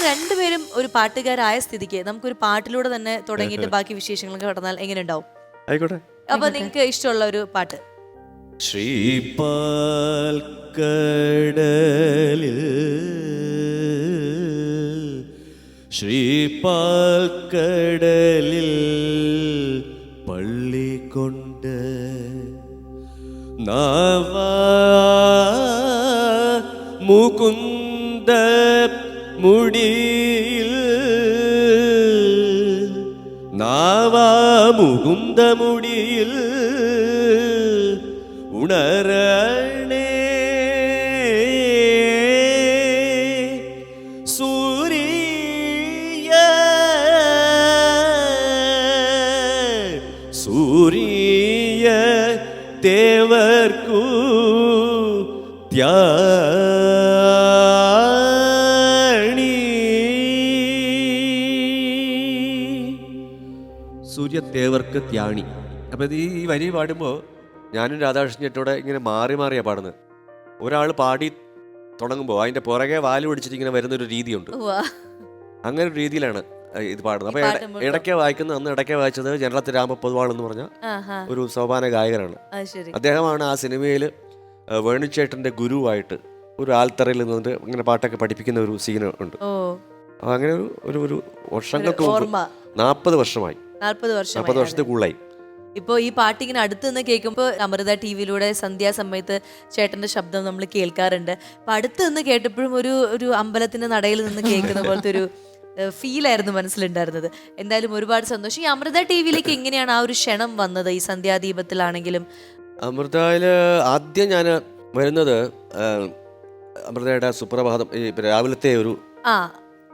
രണ്ടുപേരും ഒരു പാട്ടുകാരായ സ്ഥിതിക്ക് നമുക്കൊരു പാട്ടിലൂടെ തന്നെ തുടങ്ങിയിട്ട് ബാക്കി വിശേഷങ്ങളൊക്കെ കടന്നാൽ എങ്ങനെ ഉണ്ടാവും? ആയിക്കോട്ടെ. അപ്പൊ നിങ്ങൾക്ക് ഇഷ്ടമുള്ള ഒരു പാട്ട്. ശ്രീപാൽ കടലിൽ ശ്രീപാൽ കടലിൽ പള്ളി കൊണ്ട് മുകുന്ദ മുടിയിൽ മുകുന്ദ മുടിയിൽ ഉണരണേ സൂര്യ സൂര്യ ദേവർക്കു സൂര്യദേവർക്ക് ത്യാണി. അപ്പം ഇത് ഈ വരി പാടുമ്പോൾ ഞാനും രാധാകൃഷ്ണൻ ചേട്ടോടെ ഇങ്ങനെ മാറി മാറിയാണ് പാടുന്നത്. ഒരാൾ പാടി തുടങ്ങുമ്പോൾ അതിൻ്റെ പുറകെ വാല് പിടിച്ചിട്ട് ഇങ്ങനെ വരുന്നൊരു രീതിയുണ്ട്. അങ്ങനെ ഒരു രീതിയിലാണ് ഇത് പാടുന്നത്. അപ്പം ഇടയ്ക്ക് വായിക്കുന്നത്, അന്ന് ഇടയ്ക്ക് വായിച്ചത് ജനറത്ത് രാമപൊതുവാൾ എന്ന് പറഞ്ഞ ഒരു സോപാന ഗായകനാണ്. അദ്ദേഹമാണ് ആ സിനിമയിൽ വേണുചേട്ടൻ്റെ ഗുരുവായിട്ട് ഒരു ആൽത്തറയിൽ നിന്നിട്ട് ഇങ്ങനെ പാട്ടൊക്കെ പഠിപ്പിക്കുന്ന ഒരു സീൻ ഉണ്ട്. അങ്ങനെ ഒരു വർഷങ്ങൾക്ക് മുമ്പ് 40 വർഷമായി, 40 വർഷത്തെ കൂടുതലായി. ഇപ്പോൾ ഈ പാട്ടിങ്ങനെ അടുത്ത് നിന്ന് കേൾക്കുമ്പോൾ അമൃത ടി വിയിലൂടെ സന്ധ്യാസമയത്ത് ചേട്ടൻ്റെ ശബ്ദം നമ്മൾ കേൾക്കാറുണ്ട്. അപ്പം അടുത്ത് നിന്ന് കേട്ടപ്പോഴും ഒരു അമ്പലത്തിൻ്റെ നടയിൽ നിന്ന് കേൾക്കുന്ന പോലത്തെ ഒരു ഫീലായിരുന്നു മനസ്സിലുണ്ടായിരുന്നത്. എന്തായാലും ഒരുപാട് സന്തോഷം. ഈ അമൃത ടി വിയിലേക്ക് എങ്ങനെയാണ് ആ ഒരു ക്ഷണം വന്നത്? ഈ സന്ധ്യാദീപത്തിലാണെങ്കിലും അമൃതയിൽ ആദ്യം ഞാൻ വരുന്നത് അമൃതയുടെ സുപ്രഭാതം, ഈ രാവിലത്തെ ഒരു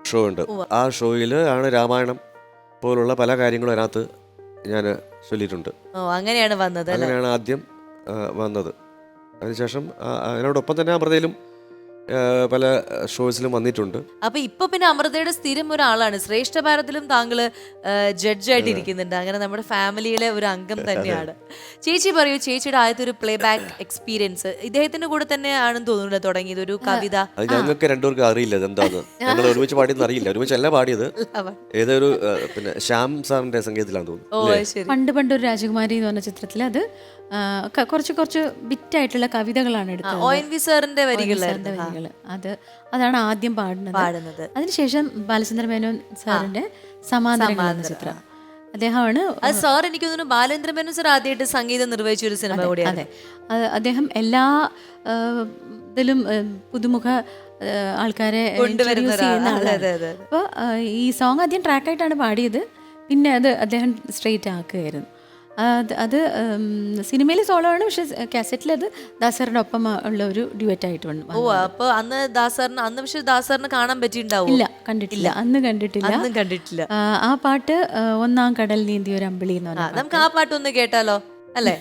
ഷോ ഉണ്ട്. ആ ഷോയിൽ ആണ് രാമായണം പോലുള്ള പല കാര്യങ്ങളും അതിനകത്ത് ഞാൻ ചൊല്ലിയിട്ടുണ്ട്. അങ്ങനെയാണ് വന്നത്, അങ്ങനെയാണ് ആദ്യം വന്നത്. അതിനുശേഷം അതിനോടൊപ്പം തന്നെ അമൃതയിലും പല ഷോസിലും വന്നിട്ടുണ്ട്. അപ്പൊ ഇപ്പൊ പിന്നെ അമൃതയുടെ സ്ഥിരം ഒരാളാണ്. ശ്രേഷ്ഠ ഭാരതിലും താങ്കള് ജഡ്ജായിട്ട് ഇരിക്കുന്നുണ്ട്. അങ്ങനെ നമ്മുടെ ഫാമിലിയിലെ ഒരു അംഗം തന്നെയാണ്. ചേച്ചി പറയൂ, ചേച്ചിയുടെ ആദ്യത്തെ ഒരു പ്ലേ ബാക്ക് എക്സ്പീരിയൻസ് ഇദ്ദേഹത്തിന്റെ കൂടെ തന്നെ ആണെന്ന് തോന്നുന്നു തുടങ്ങിയത്. ഒരു കവിത ഞങ്ങൾക്ക് രണ്ടുപേർക്കും അറിയില്ല എന്താന്ന്, ഞങ്ങൾ ഒരുമിച്ച് പാടിയെന്ന് അറിയില്ല. ഒരുമിച്ചല്ല പാടിയത്, ഏതൊരു പിന്നെ ശ്യാം സാറിന്റെ സംഗീതത്തിലാണെന്ന് തോന്നുന്നു. പണ്ട് ഒരു രാജകുമാരി എന്ന് പറഞ്ഞ ചിത്രത്തിൽ അത് കുറച്ച് ബിറ്റായിട്ടുള്ള കവിതകളാണ് എടുത്തത്. ONV സാറിന്റെ വരികൾ. അതാണ് ആദ്യം പാടുന്നത്. അതിനുശേഷം ബാലചന്ദ്ര മേനോൻ സാറിന്റെ സമാന്തരങ്ങൾ എന്ന ചിത്രം അദ്ദേഹമാണ്. അത് സാർ എനിക്ക് തോന്നുന്നു ബാലേന്ദ്ര മേനോൻ സാർ ആദ്യമായിട്ട് സംഗീതം നിർവഹിച്ച ഒരു സിനിമ കൂടിയാണ്. അദ്ദേഹം എല്ലാ ഇതിലും പുതുമുഖ ആൾക്കാരെ ചെയ്യുന്ന ആളാണ്. അപ്പോൾ ഈ സോങ് ആദ്യം ട്രാക്കായിട്ടാണ് പാടിയത്, പിന്നെ അത് അദ്ദേഹം സ്ട്രെയിറ്റ് ആക്കുകയായിരുന്നു. അത് സിനിമയിൽ സോളോ ആണ്, പക്ഷെ കാസറ്റിൽ അത് ദാസറിന്റെ ഒപ്പം ഉള്ള ഒരു ഡ്യുവറ്റ് ആയിട്ട് വന്നു. അപ്പൊ അന്ന് പക്ഷെ ദാസറിന് കാണാൻ പറ്റിയിട്ടുണ്ടാവും? ഇല്ല, കണ്ടിട്ടില്ല, അന്ന് കണ്ടിട്ടില്ല. ആ പാട്ട് ഒന്നാം കടൽ നീന്തി ഒരു അമ്പിളി എന്ന് പറഞ്ഞാൽ നമുക്ക് ആ പാട്ട് ഒന്ന് കേട്ടാലോ? അല്ലേ?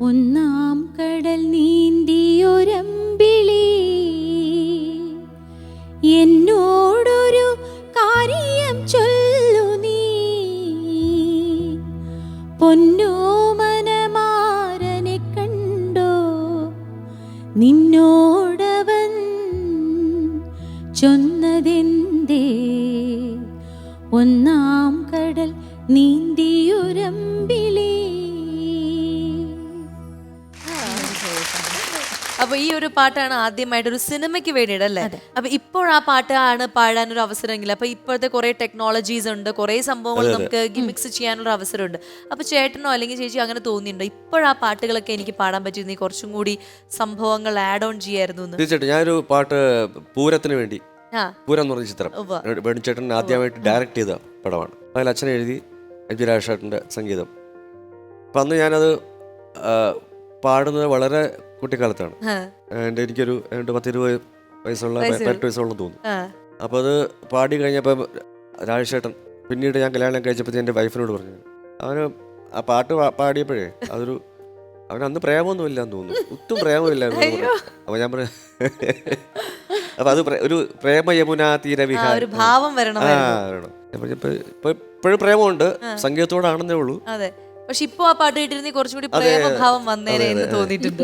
ഒന്നാം കടൽ നീന്തിയൊരമ്പിളി എന്നോടൊരു കാര്യം ചൊല്ലു നീ, പൊന്നോമനമാരനെ കണ്ടോ നിന്നോടവൻ ചൊന്നതെന്തേ, ഒന്നാം കടൽ നീന്തിയൊരമ്പിളി. അപ്പൊ ഈ ഒരു പാട്ടാണ് ആദ്യമായിട്ട് ഒരു സിനിമയ്ക്ക് വേണ്ടിയിട്ട് അല്ലേ? അപ്പൊ ഇപ്പോൾ ആ പാട്ടാണ് പാടാനൊരു അവസരമെങ്കിൽ, അപ്പൊ ഇപ്പോഴത്തെ കുറെ ടെക്നോളജീസ് ഉണ്ട്, കുറെ സംഭവങ്ങൾ നമുക്ക് മിക്സ് ചെയ്യാനുള്ള അവസരമുണ്ട്. അപ്പൊ ചേട്ടനോ അല്ലെങ്കിൽ ചേച്ചി അങ്ങനെ തോന്നിയിട്ടുണ്ടോ ഇപ്പോഴാ പാട്ടുകളൊക്കെ എനിക്ക് പാടാൻ പറ്റുന്ന കുറച്ചും കൂടി സംഭവങ്ങൾ ആഡ് ഓൺ ചെയ്യായിരുന്നു? തീർച്ചയായിട്ടും. ഞാനൊരു പാട്ട് പൂരത്തിന് വേണ്ടി, പൂരം എന്ന് പറഞ്ഞ ചിത്രം വേണുചേട്ടൻ ആദ്യമായിട്ട് ഡയറക്റ്റ് ചെയ്ത പടമാണ്. അതിൽ അച്ഛൻ എഴുതി, എം ജി രാജേഷേട്ടൻ്റെ സംഗീതം. അപ്പം അന്ന് ഞാനത് പാടുന്നത് വളരെ കുട്ടിക്കാലത്താണ്. എനിക്കൊരു 10-20 വയസ്സുള്ള 18 വയസ്സോളം തോന്നുന്നു. അപ്പോൾ അത് പാടി കഴിഞ്ഞപ്പോൾ രാജേഷേട്ടൻ, പിന്നീട് ഞാൻ കല്യാണം കഴിച്ചപ്പോൾ എൻ്റെ വൈഫിനോട് പറഞ്ഞു, അവന് ആ പാട്ട് പാടിയപ്പോഴേ അവന് അന്ന് പ്രേമമൊന്നും ഇല്ലാന്ന് തോന്നുന്നു, ഒട്ടും പ്രേമമില്ലായിരുന്നു. അപ്പോൾ ഞാൻ പറഞ്ഞു, അപ്പോൾ അത് ഒരു പ്രേമ യമുന തീരവിഹാരം ഭാവം വരണം. ഇപ്പോഴും പ്രേമമുണ്ട്, സംഗീതത്തോടാണെന്നേ ഉള്ളൂ. അതെ, പക്ഷെ ഇപ്പൊ ആ പാട്ട് കേട്ടിരുന്നെങ്കിൽ കുറച്ചുകൂടി പ്രേമഭാവം വന്നേനെ എന്ന് തോന്നിയിട്ടുണ്ട്.